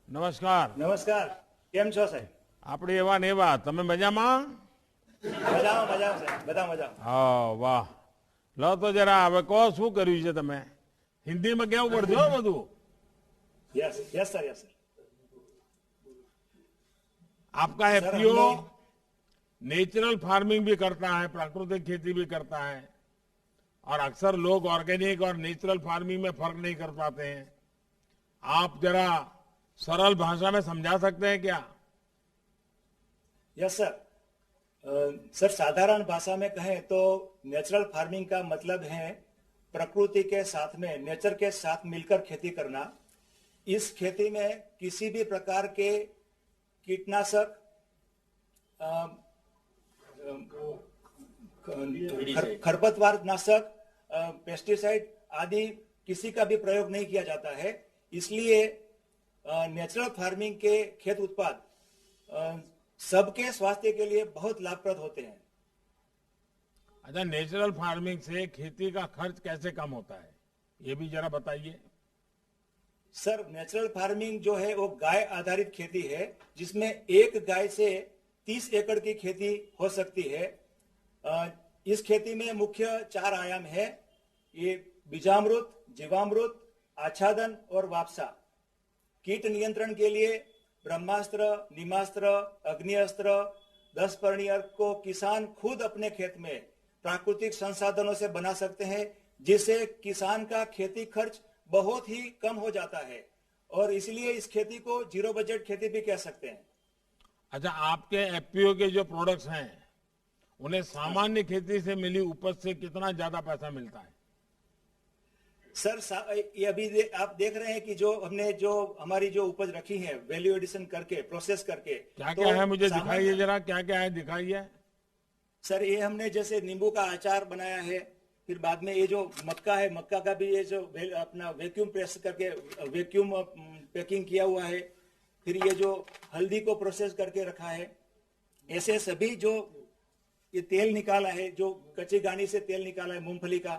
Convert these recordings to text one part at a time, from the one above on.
નમસ્કાર. નમસ્કાર. કેમ છો સાહેબ? આપણે એવા ને એવા. તમે મજામાં? મજામાં મજામાં સાહેબ, બધા મજામાં. હા, વાહ. લો તો જરા હવે કહો શું કર્યું છે તમે? હિન્દીમાં કેવું પડશે હો બધું. Yes yes sir, yes sir. आपका सर, एफपीओ हमने- नेचुरल फार्मिंग भी करता है, प्राकृतिक खेती भी करता है, और अक्सर लोग ऑर्गेनिक और नेचुरल फार्मिंग में फर्क नहीं कर पाते हैं. आप जरा सरल भाषा में समझा सकते हैं क्या? Yes sir. सर, साधारण भाषा में कहें तो नेचुरल फार्मिंग का मतलब है प्रकृति के साथ में, नेचर के साथ मिलकर खेती करना. इस खेती में किसी भी प्रकार के कीटनाशक, खरपतवार नाशक, पेस्टिसाइड आदि किसी का भी प्रयोग नहीं किया जाता है. इसलिए नेचुरल फार्मिंग के खेत उत्पाद सबके स्वास्थ्य के लिए बहुत लाभप्रद होते हैं. अच्छा, नेचुरल फार्मिंग से खेती का खर्च कैसे कम होता है, ये भी जरा बताइए. सर, नेचुरल फार्मिंग जो है वो गाय आधारित खेती है, जिसमें एक गाय से 30 एकड़ की खेती हो सकती है. इस खेती में मुख्य 4 आयाम है. ये बीजामृत, जीवामृत, आच्छादन और वापसा. कीट नियंत्रण के लिए ब्रह्मास्त्र, नीमास्त्र, अग्निअस्त्र, 10 पर्णी अर्क को किसान खुद अपने खेत में प्राकृतिक संसाधनों से बना सकते हैं, जिससे किसान का खेती खर्च बहुत ही कम हो जाता है, और इसलिए इस खेती को जीरो बजट खेती भी कह सकते हैं. अच्छा, आपके एफपीओ के जो प्रोडक्ट्स हैं उन्हें सामान्य खेती से मिली उपज से कितना ज्यादा पैसा मिलता है? सर, ये अभी आप देख रहे हैं कि जो हमने जो हमारी जो उपज रखी है वैल्यू एडिशन करके, प्रोसेस करके, क्या क्या है मुझे दिखाइए जरा, क्या क्या है दिखाइए. सर, ये हमने जैसे नींबू का अचार बनाया है. फिर बाद में ये जो मक्का है, मक्का का भी ये जो अपना वैक्यूम प्रेस करके वैक्यूम पैकिंग किया हुआ है. फिर ये जो हल्दी को प्रोसेस करके रखा है. ऐसे सभी जो ये तेल निकाला है, जो कच्ची घानी से तेल निकाला है मूंगफली का.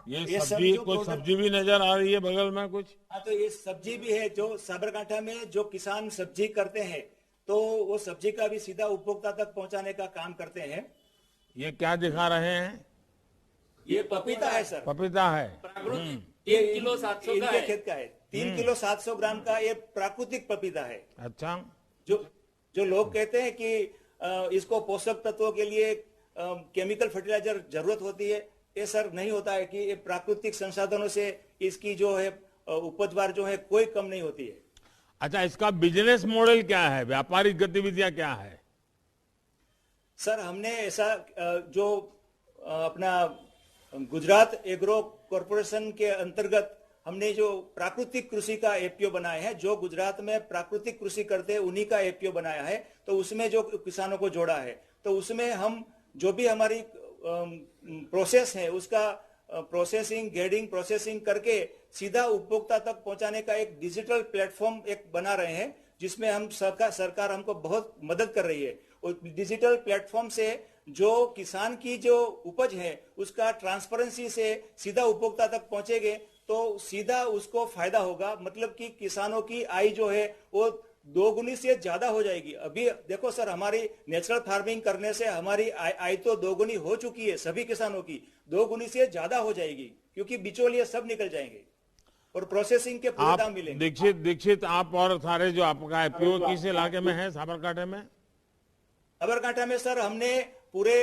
ये सब्जी, कोई सब्जी भी नजर आ रही है बगल में कुछ? हाँ, तो ये सब्जी भी है. जो साबरकांठा में जो किसान सब्जी करते हैं, तो वो सब्जी का भी सीधा उपभोक्ता तक पहुंचाने का काम करते हैं. ये क्या दिखा रहे हैं? ये पपीता है सर. पपीता है. ये 3 किलो 700 इनके खेत का है. 3 किलो 700 ग्राम का ये प्राकृतिक पपीता है. अच्छा. जो लोग कहते हैं कि इसको पोषक तत्वों के लिए केमिकल फर्टिलाइजर जरूरत होती है, ये सर नहीं होता है. कि ये प्राकृतिक संसाधनों से इसकी जो है उपजवार जो है कोई कम नहीं होती है. अच्छा, इसका बिजनेस मॉडल क्या है, व्यापारिक गतिविधियां क्या है? सर, हमने ऐसा जो अपना गुजरात एग्रो कॉरपोरेशन के अंतर्गत हमने जो प्राकृतिक कृषि का एपीओ बनाया है, जो गुजरात में प्राकृतिक कृषि करते हैं उन्हीं का एपीओ बनाया है. तो उसमें जो किसानों को जोड़ा है, तो उसमें हम जो भी हमारी प्रोसेस है उसका प्रोसेसिंग, ग्रेडिंग, प्रोसेसिंग करके सीधा उपभोक्ता तक पहुंचाने का एक डिजिटल प्लेटफॉर्म एक बना रहे हैं, जिसमें हम सरकार हमको बहुत मदद कर रही है. और डिजिटल प्लेटफॉर्म से जो किसान की जो उपज है उसका ट्रांसपेरेंसी से सीधा उपभोक्ता तक पहुंचेंगे, तो सीधा उसको फायदा होगा. मतलब कि किसानों की आय जो है वो 2 गुनी से ज्यादा हो जाएगी. अभी देखो सर, हमारी नेचुरल फार्मिंग करने से हमारी आय तो 2 गुनी हो चुकी है. सभी किसानों की 2 गुनी से ज्यादा हो जाएगी, क्योंकि बिचौलिए सब निकल जाएंगे और प्रोसेसिंग के पूरे दाम मिलेंगे. दीक्षित, आप और सारे जो आपका एपीओ किस इलाके में है साबरकांठा में? साबरकांठा में सर हमने पूरे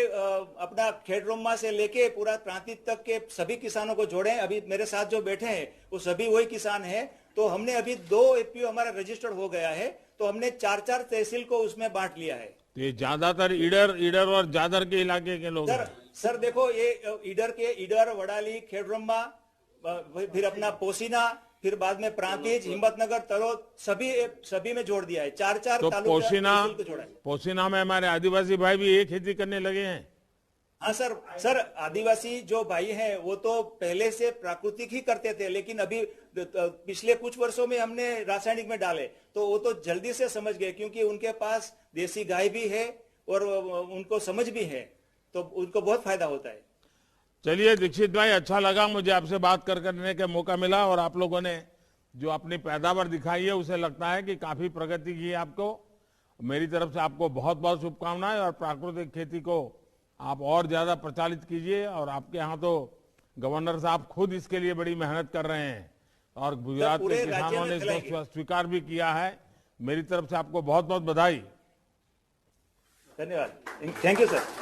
अपना खेड़रोमा से लेके पूरा प्रांतिक तक के सभी किसानों को जोड़े हैं. अभी मेरे साथ जो बैठे हैं वो सभी वही किसान हैं. तो हमने अभी 2 एपीओ हमारा रजिस्टर्ड हो गया है, तो हमने 4-4 तहसील को उसमें बांट लिया है. ये ज्यादातर ईडर और जादर के इलाके के लोग हैं. सर देखो, ये ईडर, वडाली, खेड़ब्रह्मा, फिर अपना पोसीना, फिर बाद में प्रांतिज, हिम्मतनगर, तरोद, सभी में जोड़ दिया है. 4-4 तो तालुका को जोड़ा है. पोसीना में हमारे आदिवासी भाई भी ये खेती करने लगे हैं. हाँ सर, आदिवासी जो भाई हैं वो तो पहले से प्राकृतिक ही करते थे, लेकिन अभी पिछले कुछ वर्षों में हमने रासायनिक में डाले, तो वो तो जल्दी से समझ गए, क्योंकि उनके पास देसी गाय भी है और उनको समझ भी है, तो उनको बहुत फायदा होता है. चलिए दीक्षित भाई, अच्छा लगा मुझे आपसे बात करने का मौका मिला, और आप लोगों ने जो अपनी पैदावार दिखाई है उसे लगता है कि काफी प्रगति की है आपको। मेरी तरफ से आपको बहुत बहुत शुभकामनाएं और प्राकृतिक खेती को आप और ज्यादा प्रचालित कीजिए। और आपके यहाँ तो गवर्नर साहब खुद इसके लिए बड़ी मेहनत कर रहे हैं और गुजरात के किसानों ने इसको स्वीकार भी किया है। मेरी तरफ से आपको बहुत बहुत बधाई। धन्यवाद। Thank you sir.